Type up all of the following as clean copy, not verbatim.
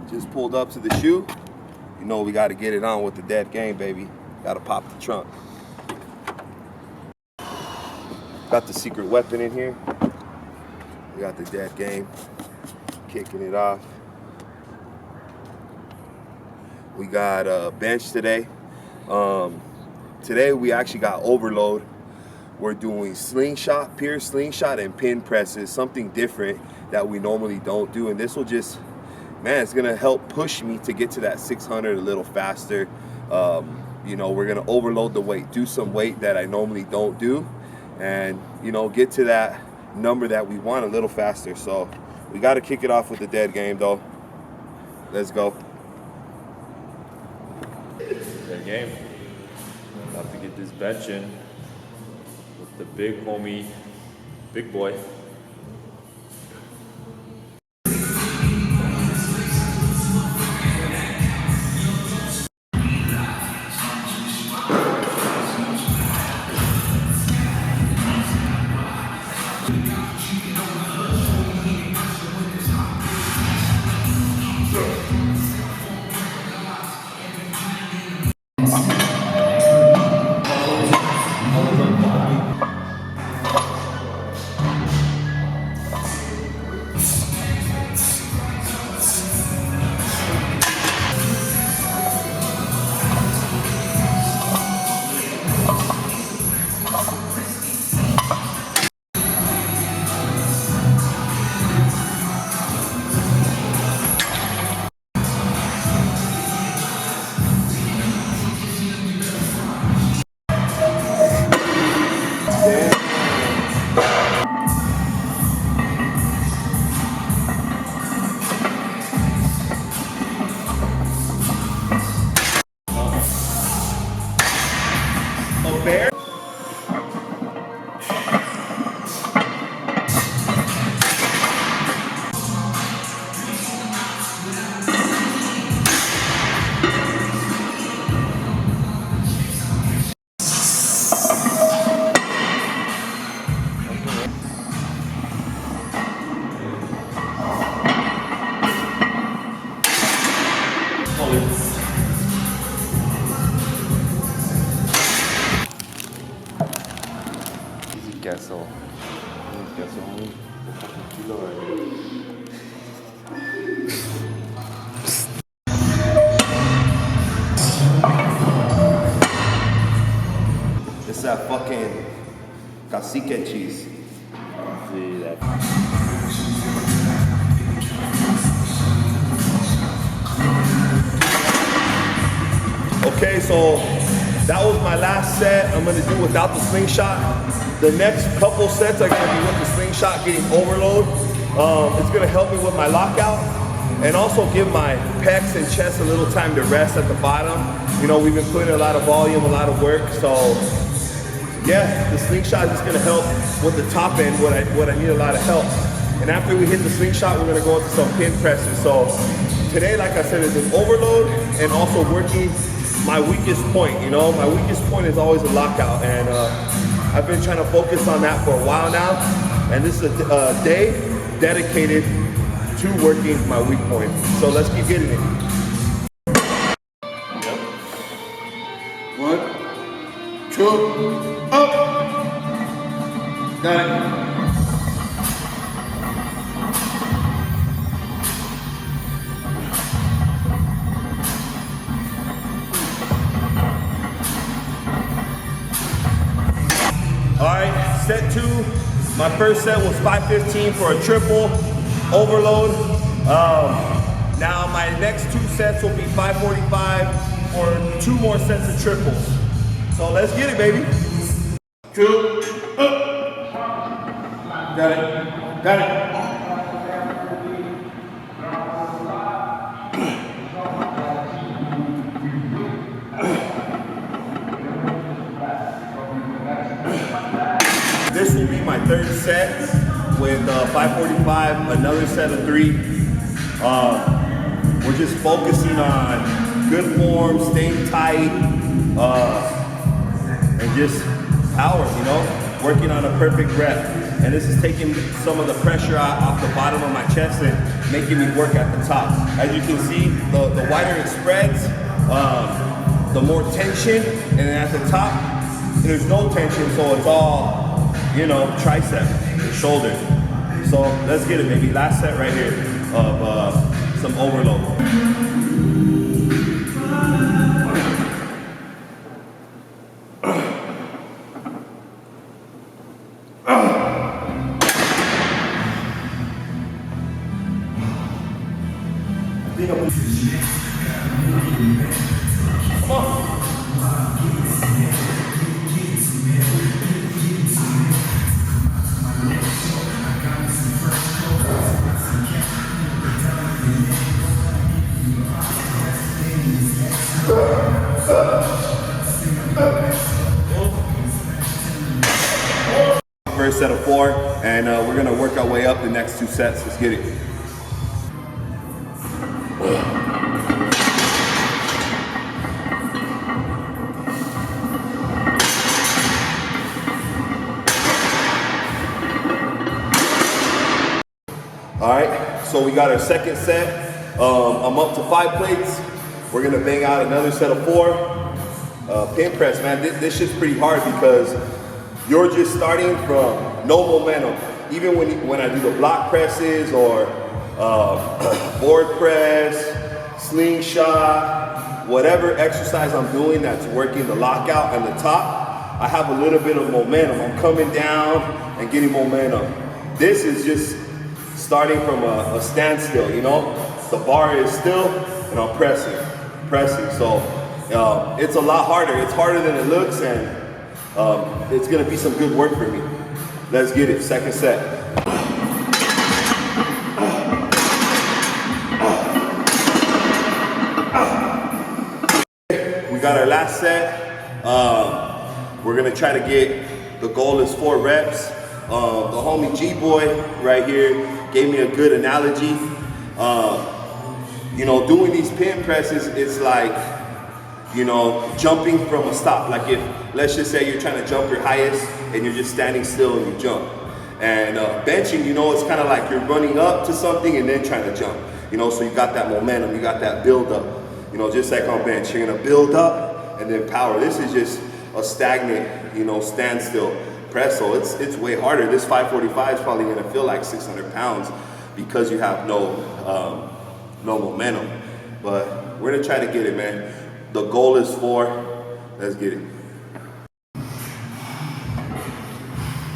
Just pulled up to the S.H.U. You know we got to get it on with the dead game, baby. Got to pop the trunk. Got the secret weapon in here. We got the dead game. Kicking it off. We got a bench today. Today we actually got overload. We're doing slingshot, pure slingshot, and pin presses, something different that we normally don't do. And this will just, man, it's gonna help push me to get to that 600 a little faster. You know, we're gonna overload the weight, do some weight that I normally don't do, and you know, get to that number that we want a little faster. So we got to kick it off with the dead game, though. Let's go. Dead game. About to get this bench in with the big homie, big boy. Bear. Queso. Queso muy tranquilo, It's that fucking cacique cheese. See that. Okay, so that was my last set. I'm gonna do without the slingshot. The next couple sets are gonna be with the slingshot, getting overload. It's gonna help me with my lockout and also give my pecs and chest a little time to rest at the bottom. You know, we've been putting a lot of volume, a lot of work, so yeah, the slingshot is just gonna help with the top end, what I need a lot of help. And after we hit the slingshot, we're gonna go into some pin presses. So today, like I said, is an overload and also working my weakest point. You know, my weakest point is always a lockout, and I've been trying to focus on that for a while now, and this is a day dedicated to working my weak point. So let's keep getting it. Yep. 1, 2, up. Got it. All right, set 2. My first set was 515 for a triple overload. Now my next 2 sets will be 545 for 2 more sets of triples. So let's get it, baby. 2, up. Got it. Got it. This will be my 3rd set with 545, another set of 3. We're just focusing on good form, staying tight, and just power, you know, working on a perfect rep. and this is taking some of the pressure off the bottom of my chest and making me work at the top. As you can see, the wider it spreads, the more tension, and then at the top, there's no tension, so it's all, you know, tricep and shoulder. So let's get it, baby. Last set right here of some overload. First set of 4, and we're gonna work our way up the next 2 sets. Let's get it. All right, so we got our second set. I'm up to 5 plates. We're gonna bang out another set of 4. Pin press, man, this shit's pretty hard because you're just starting from no momentum. Even when I do the block presses or board press, slingshot, whatever exercise I'm doing that's working the lockout and the top, I have a little bit of momentum. I'm coming down and getting momentum. This is just starting from a standstill, you know? The bar is still and I'm pressing. So it's a lot harder. It's harder than it looks, and it's gonna be some good work for me. Let's get it, second set. We got our last set. We're gonna try to get, the goal is 4 reps. The homie G-Boy right here gave me a good analogy. You know, doing these pin presses, it's like, you know, jumping from a stop. Like if, let's just say you're trying to jump your highest and you're just standing still and you jump. And benching, you know, it's kind of like you're running up to something and then trying to jump. You know, so you got that momentum, you got that build up. You know, just like on bench, you're gonna build up and then power. This is just a stagnant, you know, standstill press. So it's way harder. This 545 is probably gonna feel like 600 pounds because you have no momentum. But we're gonna try to get it, man. The goal is 4. Let's get it.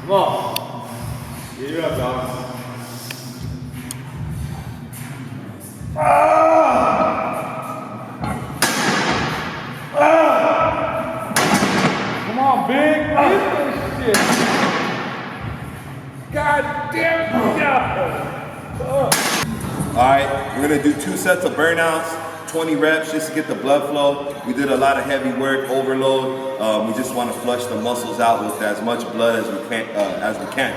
Come on. Get it up, dog. Come on, big. Get this shit. God damn it. Yeah. All right, we're gonna do 2 sets of burnouts, 20 reps just to get the blood flow. We did a lot of heavy work, overload. We just want to flush the muscles out with as much blood as we can.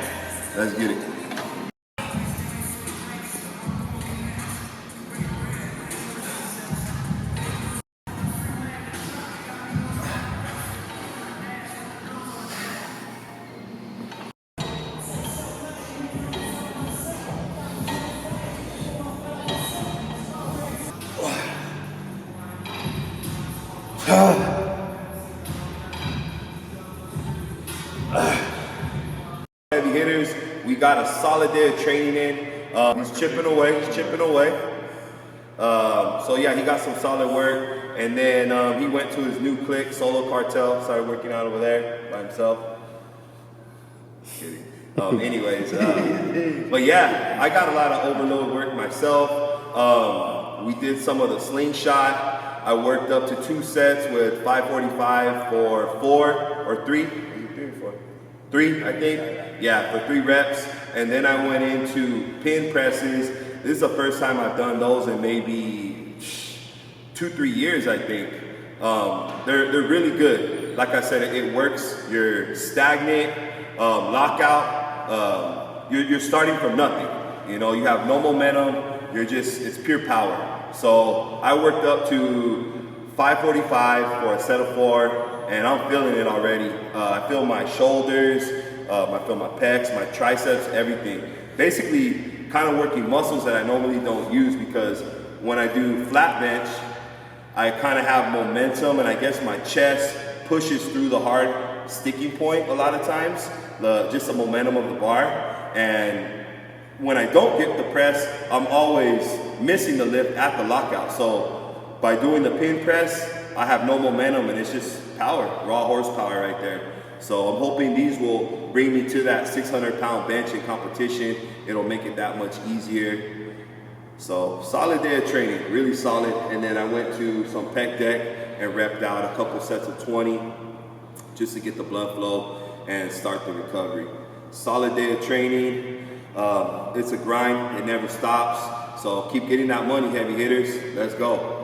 Let's get it. Heavy hitters, we got a solid day of training in. He's chipping away. So yeah, he got some solid work, and then he went to his new clique, Solo Cartel, started working out over there by himself. Kidding. Anyways, but yeah, I got a lot of overload work myself. We did some of the slingshot. I worked up to 2 sets with 545 for 4 or 3. Was it 3 or 4? 3, I think. Yeah, for 3 reps. And then I went into pin presses. This is the first time I've done those in maybe 2-3 years, I think. They're really good. Like I said, it works. You're stagnant, lockout. You're starting from nothing. You know, you have no momentum. It's pure power. So I worked up to 545 for a set of 4, and I'm feeling it already. I feel my shoulders, I feel my pecs, my triceps, everything. Basically, kind of working muscles that I normally don't use, because when I do flat bench, I kind of have momentum, and I guess my chest pushes through the hard sticking point a lot of times, just the momentum of the bar. And when I don't get the press, I'm always missing the lift at the lockout. So by doing the pin press, I have no momentum, and it's just power, raw horsepower right there. So I'm hoping these will bring me to that 600-pound bench in competition. It'll make it that much easier. So solid day of training, really solid. And then I went to some pec deck and repped out a couple sets of 20 just to get the blood flow and start the recovery. Solid day of training. It's a grind, it never stops. So keep getting that money, heavy hitters. Let's go.